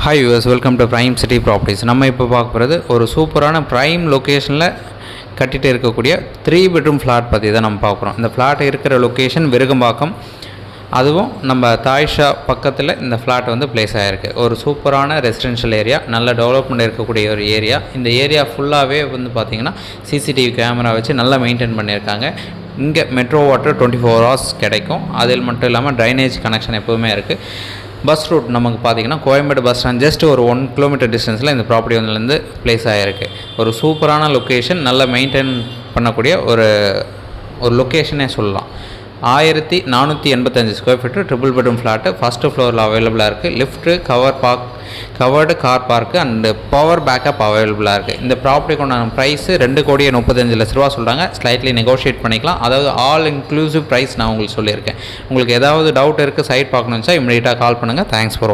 Hi US, welcome to prime city properties. நம்ம இப்போ பார்க்க போகிறது ஒரு சூப்பரான ப்ரைம் லொக்கேஷனில் கட்டிகிட்டு இருக்கக்கூடிய 3 பெட்ரூம் ஃப்ளாட் பற்றி தான் நம்ம பார்க்குறோம். இந்த ஃப்ளாட் இருக்கிற லொக்கேஷன் விருகம்பாக்கம், அதுவும் நம்ம தாய்ஷா பக்கத்தில் இந்த ஃப்ளாட் வந்து பிளேஸ் ஆகிருக்கு. ஒரு சூப்பரான ரெசிடென்ஷியல் ஏரியா, நல்ல டெவலப்மெண்ட் இருக்கக்கூடிய ஒரு ஏரியா. இந்த ஏரியா ஃபுல்லாகவே வந்து பார்த்திங்கன்னா சிசிடிவி கேமரா வச்சு நல்லா மெயின்டைன் பண்ணியிருக்காங்க. இங்கே மெட்ரோ வாட்டர் 24 hours கிடைக்கும். அதில் மட்டும் இல்லாமல் ட்ரைனேஜ் கனெக்ஷன் எப்போவுமே இருக்குது. பஸ் ரூட் நமக்கு பார்த்திங்கன்னா கோயம்பேடு பஸ் ஸ்டாண்ட் ஜஸ்ட் ஒரு 1 kilometer டிஸ்டன்ஸில் இந்த ப்ராப்பர்ட்டி வந்துலேருந்து பிளேஸ் ஆகிருக்கு. ஒரு சூப்பரான லொக்கேஷன், நல்லா மெயின்டைன் பண்ணக்கூடிய ஒரு லொக்கேஷனே சொல்லலாம். 1485 square feet triple bedroom flat first ஃப்ளோரில் அவைலபிளாக இருக்குது. Lift, covered car park and power backup அவைலபிளாக இருக்குது. இந்த ப்ராப்பர்ட்டிக்கு ப்ரைஸு 2,35,00,000 சொல்கிறாங்க. ஸ்லைட்லி நெகோஷியேட் பண்ணிக்கலாம். அதாவது ஆல் இன்க்ளூசிவ் ப்ரைஸ் நான் உங்களுக்கு சொல்லியிருக்கேன். உங்களுக்கு ஏதாவது டவுட் இருக்குது, சைட் பார்க்கணுன்னு இமீடியட்டாக கால் பண்ணுங்கள். தேங்க்ஸ் ஃபார் வாட்சிங்.